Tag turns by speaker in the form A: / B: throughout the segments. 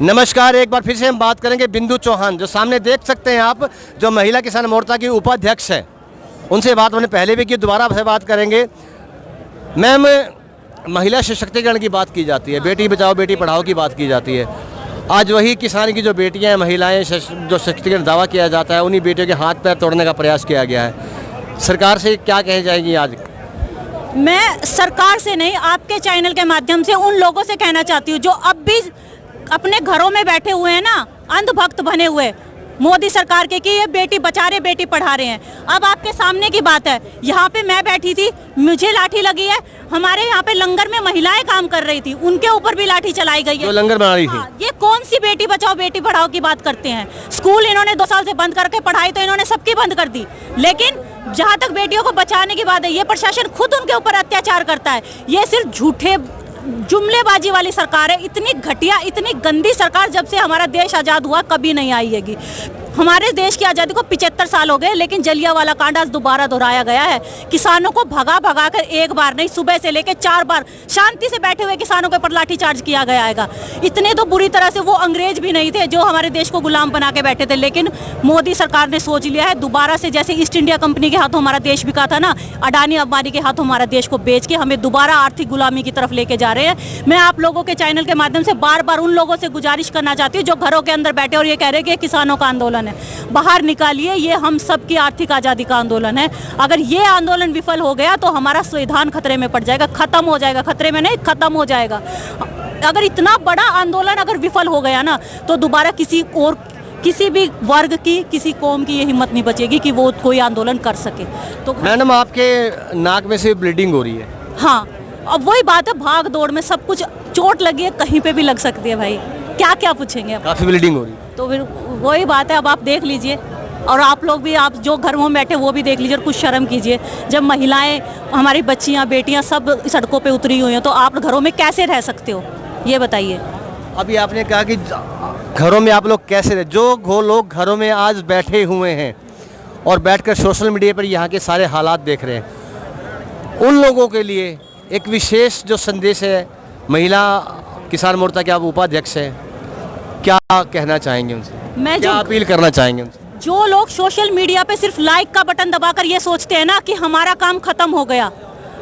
A: नमस्कार, एक बार फिर से हम बात करेंगे बिंदु चौहान, जो सामने देख सकते हैं आप, जो महिला किसान मोर्चा की उपाध्यक्ष है। उनसे बात हमने पहले भी की, दोबारा से बात करेंगे। मैम, महिला सशक्तिकरण की बात की जाती है, बेटी बचाओ बेटी पढ़ाओ की बात की जाती है। आज वही किसान की जो बेटियां हैं, महिलाएं, जो सशक्तिकरण दावा किया जाता है, उन्हीं बेटियों के हाथ पैर तोड़ने का प्रयास किया गया है। सरकार से क्या कह जाएंगी आज?
B: मैं सरकार से नहीं, आपके चैनल के माध्यम से उन लोगों से कहना चाहती हूँ जो अब भी अपने घरों में बैठे हुए हैं ना, अंधभक्त बने हुए मोदी सरकार के कि ये बेटी बचा रहे बेटी पढ़ा रहे हैं। अब आपके सामने की बात है, यहाँ पे मैं बैठी थी, मुझे लाठी लगी है। हमारे यहाँ पे लंगर में महिलाएं काम कर रही थी, उनके ऊपर भी लाठी चलाई गई है।
A: जो लंगर बना रही थी।
B: ये कौन सी बेटी बचाओ बेटी पढ़ाओ की बात करते हैं? स्कूल इन्होंने 2 साल से बंद करके, पढ़ाई तो इन्होंने सबकी बंद कर दी, लेकिन जहाँ तक बेटियों को बचाने की बात है, ये प्रशासन खुद उनके ऊपर अत्याचार करता है। ये सिर्फ झूठे जुमलेबाजी वाली सरकार है। इतनी घटिया, इतनी गंदी सरकार जब से हमारा देश आज़ाद हुआ कभी नहीं आई हैगी। हमारे देश की आज़ादी को 75 साल हो गए, लेकिन जलियांवाला कांड आज दोबारा दोहराया गया है। किसानों को भगा भगा कर एक बार नहीं, सुबह से लेकर 4 बार शांति से बैठे हुए किसानों के ऊपर लाठीचार्ज किया गया है। इतने तो बुरी तरह से वो अंग्रेज भी नहीं थे जो हमारे देश को गुलाम बना के बैठे थे, लेकिन मोदी सरकार ने सोच लिया है दोबारा से, जैसे ईस्ट इंडिया कंपनी के हाथों हमारा देश बिका था ना, अडानी अंबानी के हाथों हमारा देश को बेच के हमें दोबारा आर्थिक गुलामी की तरफ लेके जा रहे हैं। मैं आप लोगों के चैनल के माध्यम से बार बार उन लोगों से गुजारिश करना चाहती हूँ जो घरों के अंदर बैठे और ये कह रहे हैं कि किसानों का आंदोलन है, बाहर निकालिए। ये हम सब की आर्थिक आज़ादी का आंदोलन है। अगर ये आंदोलन विफल हो गया तो हमारा संविधान खतरे में पड़ जाएगा, खत्म हो जाएगा, खतरे में नहीं खत्म हो जाएगा। अगर इतना बड़ा आंदोलन अगर विफल हो गया ना, तो दोबारा किसी भी वर्ग की, किसी कौम की ये हिम्मत नहीं बचेगी कि वो कोई आंदोलन कर सके। तो
A: मैडम, आपके नाक में से ब्लीडिंग हो रही है।
B: हाँ, अब वही बात है, भाग दौड़ में सब कुछ, चोट लगी है, कहीं पे भी लग सकती है भाई, क्या क्या पूछेंगे।
A: काफ़ी ब्लीडिंग हो रही है,
B: तो फिर वही बात है। अब आप देख लीजिए, और आप लोग भी, आप जो घर में बैठे वो भी देख लीजिए और कुछ शर्म कीजिए। जब महिलाएं, हमारी बच्चियां, बेटियां सब सड़कों पे उतरी हुई हैं, तो आप घरों में कैसे रह सकते हो, ये बताइए।
A: अभी आपने कहा कि घरों में आप लोग कैसे रहे, जो लोग घरों में आज बैठे हुए हैं और बैठकर सोशल मीडिया पर यहाँ के सारे हालात देख रहे हैं, उन लोगों के लिए एक विशेष जो संदेश है, महिला किसान मोर्चा के आप उपाध्यक्ष हैं, क्या कहना चाहेंगे उनसे?
B: मैं
A: क्या अपील करना चाहेंगे उनसे?
B: जो लोग सोशल मीडिया पे सिर्फ लाइक का बटन दबाकर ये सोचते हैं ना कि हमारा काम खत्म हो गया,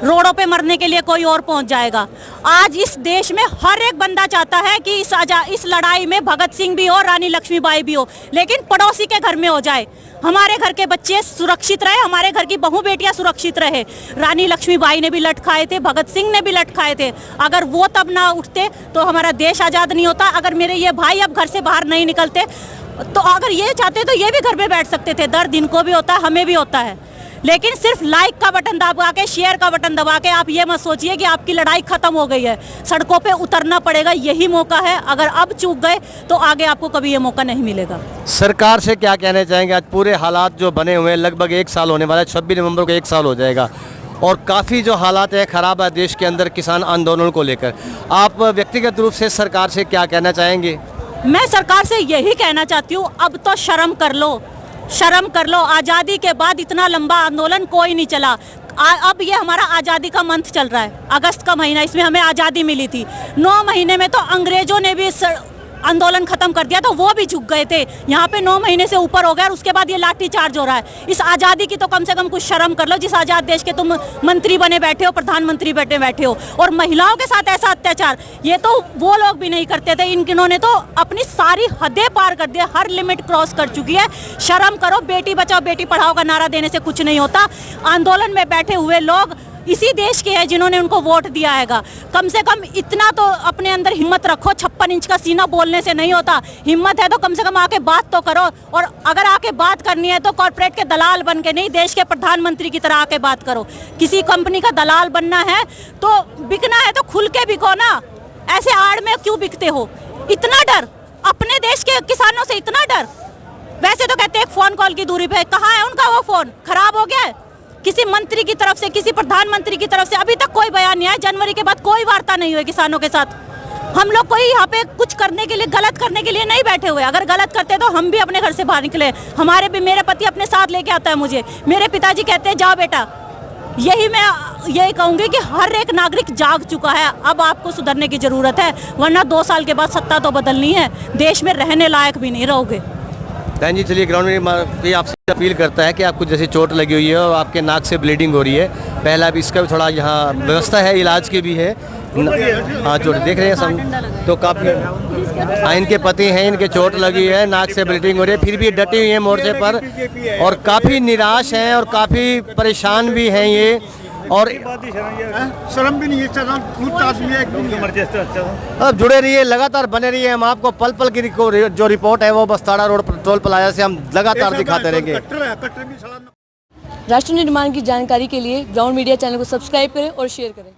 B: रोडों पे मरने के लिए कोई और पहुंच जाएगा। आज इस देश में हर एक बंदा चाहता है कि इस लड़ाई में भगत सिंह भी हो, रानी लक्ष्मीबाई भी हो, लेकिन पड़ोसी के घर में हो जाए। हमारे घर के बच्चे सुरक्षित रहे, हमारे घर की बहू बेटियां सुरक्षित रहे। रानी लक्ष्मीबाई ने भी लट खाए थे, भगत सिंह ने भी लट खाए थे। अगर वो तब ना उठते तो हमारा देश आज़ाद नहीं होता। अगर मेरे ये भाई अब घर से बाहर नहीं निकलते, तो अगर ये चाहते तो ये भी घर में बैठ सकते थे। दर्द इनको भी होता है, हमें भी होता है, लेकिन सिर्फ लाइक का बटन दबा के, शेयर का बटन दबा के आप ये मत सोचिए कि आपकी लड़ाई खत्म हो गई है। सड़कों पे उतरना पड़ेगा, यही मौका है। अगर अब चूक गए तो आगे आपको कभी ये मौका नहीं मिलेगा।
A: सरकार से क्या कहना चाहेंगे? आज पूरे हालात जो बने हुए हैं, लगभग 1 साल होने वाला है, 26 नवंबर को 1 साल हो जाएगा, और काफ़ी जो हालात है ख़राब है देश के अंदर किसान आंदोलन को लेकर। आप व्यक्तिगत रूप से सरकार से क्या कहना चाहेंगे?
B: मैं सरकार से यही कहना चाहती हूँ, अब तो शर्म कर लो, शर्म कर लो। आज़ादी के बाद इतना लंबा आंदोलन कोई नहीं चला। अब ये हमारा आज़ादी का मंथ चल रहा है, अगस्त का महीना, इसमें हमें आज़ादी मिली थी। 9 महीने में तो अंग्रेजों ने भी आंदोलन खत्म कर दिया, तो वो भी झुक गए थे। यहाँ पे 9 महीने से ऊपर हो गया और उसके बाद ये लाठी चार्ज हो रहा है। इस आज़ादी की तो कम से कम कुछ शर्म कर लो, जिस आज़ाद देश के तुम मंत्री बने बैठे हो, प्रधानमंत्री बैठे हो, और महिलाओं के साथ ऐसा अत्याचार, ये तो वो लोग भी नहीं करते थे। इन्होंने तो अपनी सारी हदें पार कर दिया, हर लिमिट क्रॉस कर चुकी है। शर्म करो। बेटी बचाओ बेटी पढ़ाओ का नारा देने से कुछ नहीं होता। आंदोलन में बैठे हुए लोग इसी देश के हैं जिन्होंने उनको वोट दिया हैगा। कम से कम इतना तो अपने अंदर हिम्मत रखो। 56 इंच का सीना बोलने से नहीं होता। हिम्मत है तो कम से कम आके बात तो करो, और अगर आके बात करनी है तो कॉर्पोरेट के दलाल बन के नहीं, देश के प्रधानमंत्री की तरह आके बात करो। किसी कंपनी का दलाल बनना है तो बिकना है तो खुल के बिको ना, ऐसे आड़ में क्यों बिकते हो? इतना डर अपने देश के किसानों से, इतना डर। वैसे तो कहते हैं फ़ोन कॉल की दूरी पे, कहाँ है उनका वो फ़ोन? खराब हो गया है। किसी मंत्री की तरफ से, किसी प्रधानमंत्री की तरफ से अभी तक कोई बयान नहीं आया। जनवरी के बाद कोई वार्ता नहीं हुई किसानों के साथ। हम लोग कोई यहाँ पे कुछ करने के लिए, गलत करने के लिए नहीं बैठे हुए। अगर गलत करते तो हम भी अपने घर से बाहर निकले। मेरे पति अपने साथ लेके आता है मुझे। मेरे पिताजी कहते हैं जाओ बेटा, यही मैं यही कहूँगी कि हर एक नागरिक जाग चुका है, अब आपको सुधरने की ज़रूरत है, वरना 2 साल के बाद सत्ता तो बदलनी है, देश में रहने लायक भी नहीं रहोगे।
A: बहन जी चलिए, ग्राउंड में भी आपसे अपील करता है कि आपको जैसे चोट लगी हुई है और आपके नाक से ब्लीडिंग हो रही है, पहला अभी इसका भी थोड़ा यहाँ व्यवस्था है, इलाज की भी है। हाँ चोट देख रहे हैं सब तो काफ़ी, हाँ इनके पति हैं, इनके चोट लगी है, नाक से ब्लीडिंग हो रही है, फिर भी डटी हुई है मोर्चे पर और काफ़ी निराश हैं और काफ़ी परेशान भी हैं ये। और
C: शर्म भी नहीं है,
A: अब जुड़े रहिए, लगातार बने रहिए, हम आपको पल पल की जो रिपोर्ट है वो बस्ताड़ा रोड टोल प्लाजा से हम लगातार दिखाते रहेंगे।
D: राष्ट्र निर्माण की जानकारी के लिए ग्राउंड मीडिया चैनल को सब्सक्राइब करें और शेयर करें।